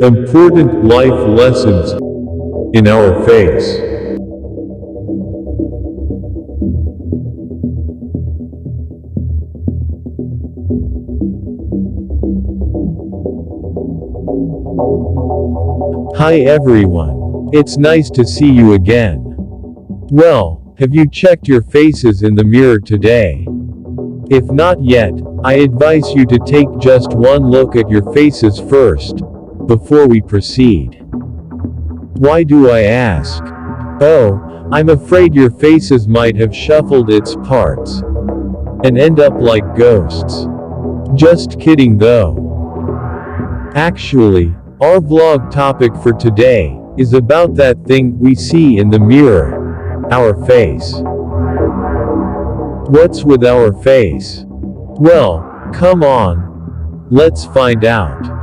Important life lessons in our face. Hi everyone. It's nice to see you again. Well, have you checked your faces in the mirror today? If not yet, I advise you to take just one look at your faces first, before we proceed. Why do I ask? Oh, I'm afraid your faces might have shuffled its parts and end up like ghosts. Just kidding though. Actually, our vlog topic for today is about that thing we see in the mirror, our face. What's with our face? Well, come on. Let's find out.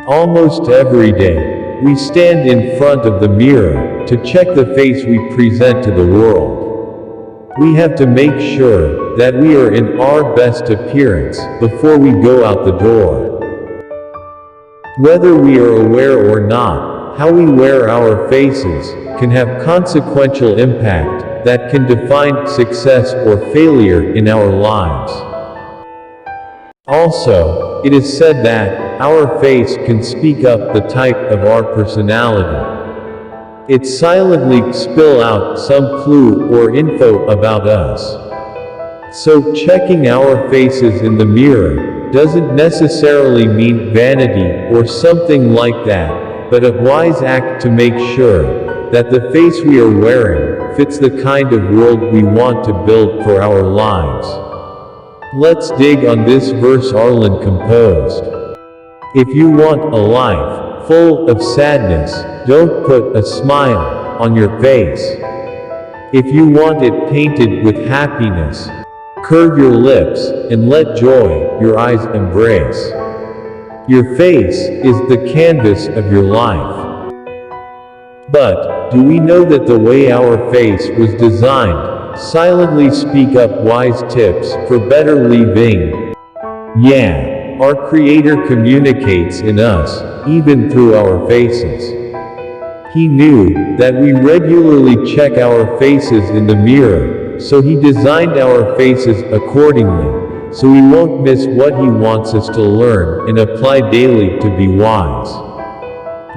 Almost every day, we stand in front of the mirror to check the face we present to the world. We have to make sure that we are in our best appearance before we go out the door. Whether we are aware or not, how we wear our faces can have consequential impact that can define success or failure in our lives. Also, it is said that our face can speak up the type of our personality. It silently spill out some clue or info about us. So checking our faces in the mirror doesn't necessarily mean vanity or something like that, but a wise act to make sure that the face we are wearing fits the kind of world we want to build for our lives. Let's dig on this verse Arlen composed. If you want a life full of sadness, don't put a smile on your face. If you want it painted with happiness, curve your lips and let joy your eyes embrace. Your face is the canvas of your life. But, do we know that the way our face was designed silently speak up wise tips for better living? Yeah, our Creator communicates in us, even through our faces. He knew that we regularly check our faces in the mirror, so He designed our faces accordingly, so we won't miss what He wants us to learn and apply daily to be wise.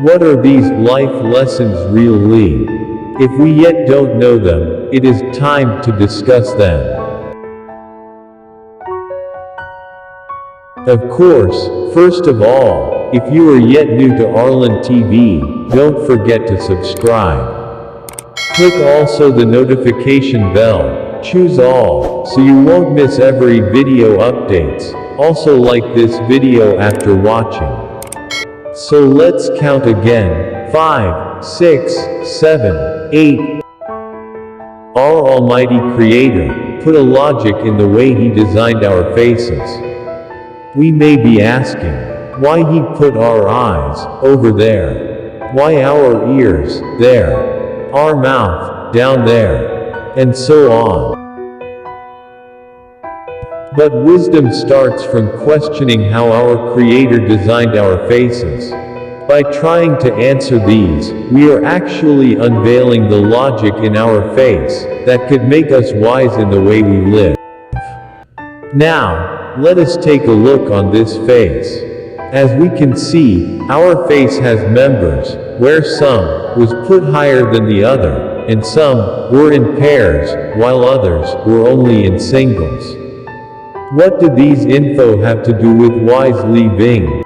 What are these life lessons really? If we yet don't know them, it is time to discuss them. Of course, first of all, if you are yet new to Arlen TV, don't forget to subscribe. Click also the notification bell, choose all, so you won't miss every video updates. Also like this video after watching. So let's count again, 5, 6, 7, 8. Our Almighty Creator put a logic in the way He designed our faces. We may be asking, why He put our eyes over there? Why our ears there? Our mouth down there? And so on. But wisdom starts from questioning how our Creator designed our faces. By trying to answer these, we are actually unveiling the logic in our face that could make us wise in the way we live. Now, let us take a look on this face. As we can see, our face has members, where some was put higher than the other, and some were in pairs, while others were only in singles. What do these info have to do with wise living?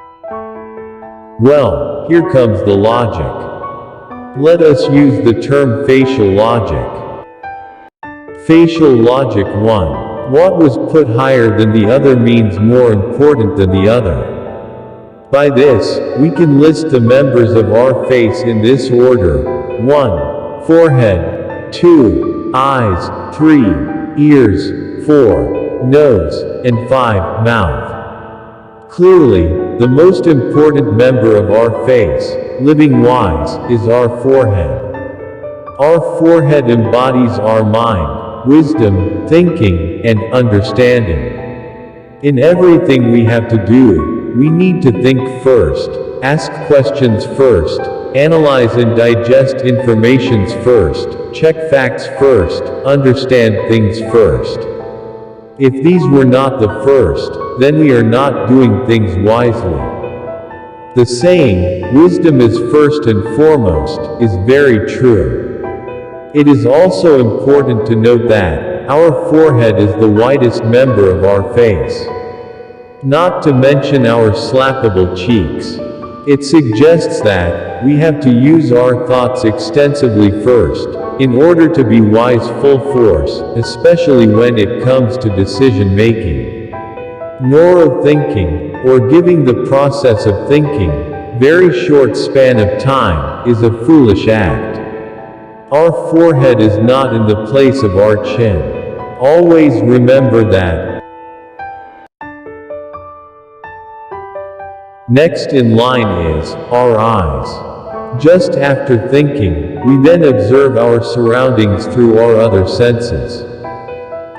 Well, here comes the logic. Let us use the term facial logic. Facial logic 1. What was put higher than the other means more important than the other. By this, we can list the members of our face in this order. 1. Forehead. 2. Eyes. 3. ears, 4, nose, and 5, mouth. Clearly, the most important member of our face, living wise, is our forehead. Our forehead embodies our mind, wisdom, thinking, and understanding. In everything we have to do, we need to think first, ask questions first, analyze and digest informations first, check facts first, understand things first. If these were not the first, then we are not doing things wisely. The saying, wisdom is first and foremost, is very true. It is also important to note that our forehead is the widest member of our face. Not to mention our slappable cheeks. It suggests that we have to use our thoughts extensively first, in order to be wise full force, especially when it comes to decision making. Nor thinking, or giving the process of thinking, very short span of time, is a foolish act. Our forehead is not in the place of our chin. Always remember that. Next in line is our eyes. Just after thinking, we then observe our surroundings through our other senses.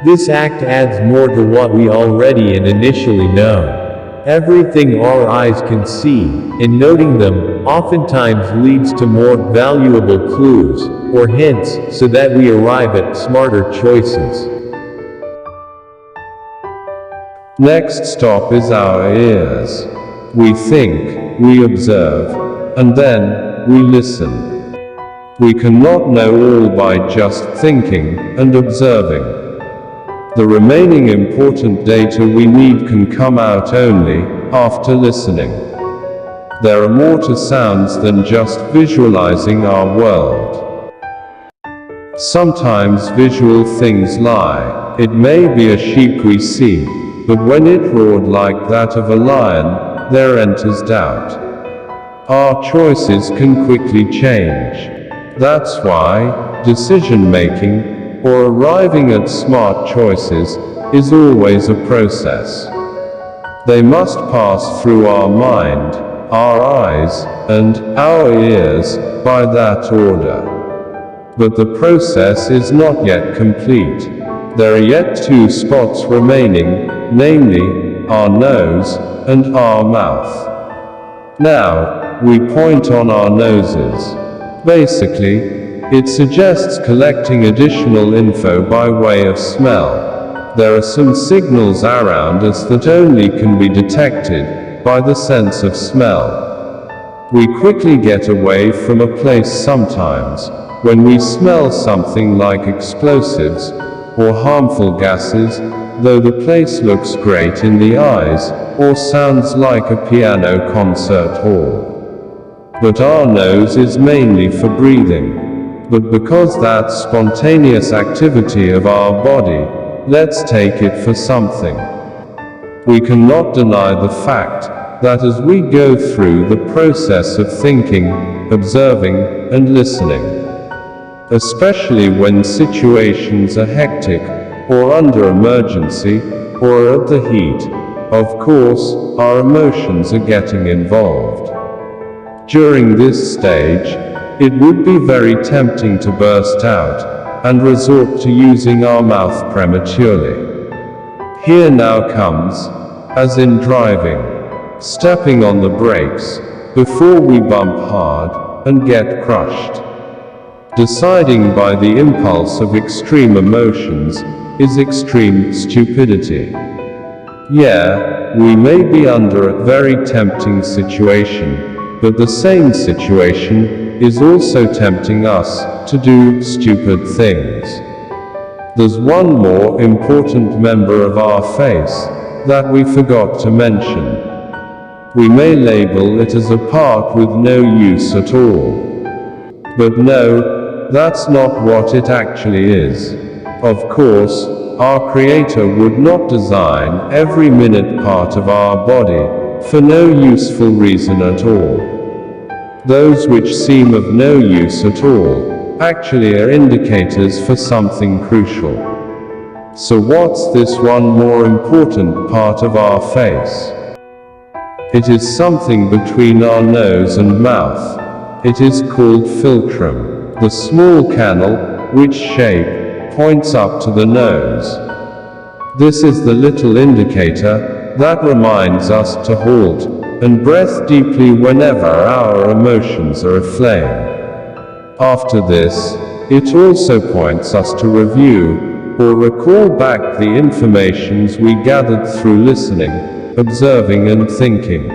This act adds more to what we already and initially know. Everything our eyes can see, and noting them, oftentimes leads to more valuable clues, or hints, so that we arrive at smarter choices. Next stop is our ears. We think, we observe, and then, we listen. We cannot know all by just thinking and observing. The remaining important data we need can come out only after listening. There are more to sounds than just visualizing our world. Sometimes visual things lie. It may be a sheep we see, but when it roared like that of a lion, there enters doubt. Our choices can quickly change. That's why decision making, or arriving at smart choices, is always a process. They must pass through our mind, our eyes, and our ears, by that order. But the process is not yet complete. There are yet 2 spots remaining, namely, our nose, and our mouth. Now, we point on our noses. Basically, it suggests collecting additional info by way of smell. There are some signals around us that only can be detected by the sense of smell. We quickly get away from a place sometimes, when we smell something like explosives, or harmful gases, though the place looks great in the eyes, or sounds like a piano concert hall. But our nose is mainly for breathing. But because that's spontaneous activity of our body, let's take it for something. We cannot deny the fact that as we go through the process of thinking, observing, and listening, especially when situations are hectic, or under emergency, or at the heat, of course, our emotions are getting involved. During this stage, it would be very tempting to burst out, and resort to using our mouth prematurely. Here now comes, as in driving, stepping on the brakes, before we bump hard, and get crushed. Deciding by the impulse of extreme emotions, is extreme stupidity. Yeah, we may be under a very tempting situation, but the same situation is also tempting us to do stupid things. There's one more important member of our face that we forgot to mention. We may label it as a part with no use at all. But no, that's not what it actually is. Of course, our Creator would not design every minute part of our body for no useful reason at all. Those which seem of no use at all, actually are indicators for something crucial. So what's this one more important part of our face? It is something between our nose and mouth. It is called philtrum, the small canal, which shape points up to the nose. This is the little indicator that reminds us to halt and breathe deeply whenever our emotions are aflame. After this, it also points us to review or recall back the informations we gathered through listening, observing and thinking.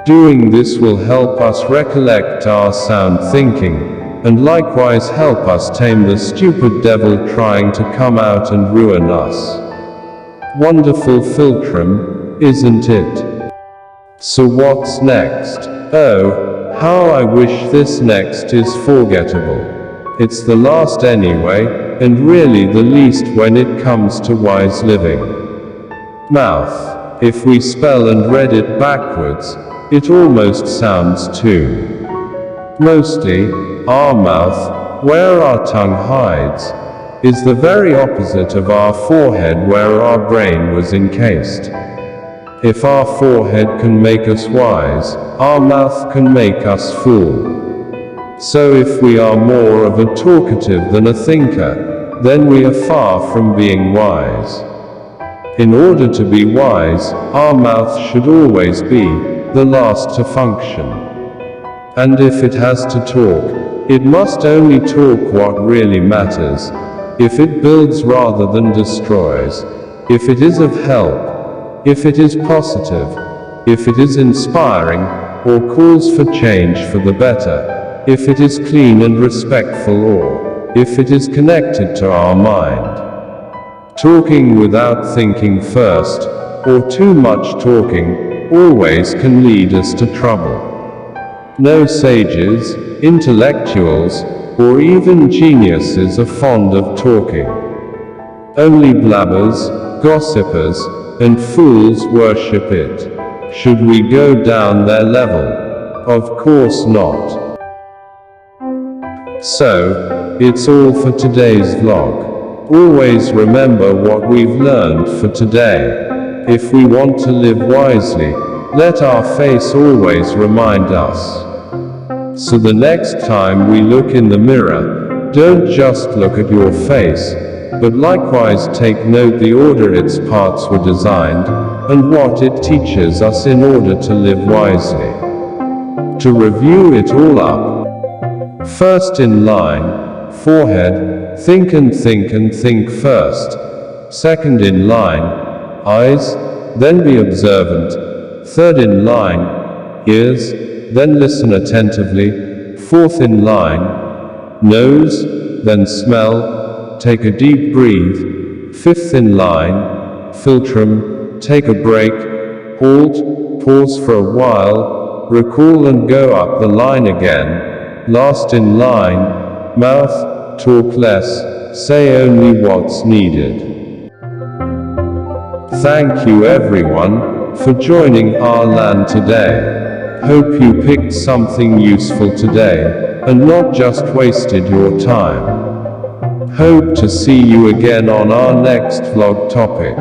Doing this will help us recollect our sound thinking, and likewise help us tame the stupid devil trying to come out and ruin us. Wonderful philtrum, isn't it? So what's next? Oh, how I wish this next is forgettable. It's the last anyway, and really the least when it comes to wise living. Mouth. If we spell and read it backwards, it almost sounds too. Mostly, our mouth, where our tongue hides, is the very opposite of our forehead where our brain was encased. If our forehead can make us wise, our mouth can make us fool. So if we are more of a talkative than a thinker, then we are far from being wise. In order to be wise, our mouth should always be the last to function. And if it has to talk, it must only talk what really matters. If it builds rather than destroys, if it is of help, if it is positive, if it is inspiring, or calls for change for the better, if it is clean and respectful, or if it is connected to our mind. Talking without thinking first, or too much talking, always can lead us to trouble. No sages, intellectuals, or even geniuses are fond of talking. Only blabbers, gossipers, and fools worship it. Should we go down their level? Of course not. So, it's all for today's vlog. Always remember what we've learned for today. If we want to live wisely, let our face always remind us. So the next time we look in the mirror, don't just look at your face, but likewise take note the order its parts were designed, and what it teaches us in order to live wisely. To review it all up. First in line, forehead, think and think first. Second in line, eyes, then be observant. Third in line, ears, then listen attentively. Fourth in line, nose, then smell, take a deep breathe. Fifth in line, philtrum, take a break, halt, pause for a while, recall and go up the line again. Last in line, mouth, talk less, say only what's needed. Thank you everyone for joining our land today. Hope you picked something useful today, and not just wasted your time. Hope to see you again on our next vlog topic.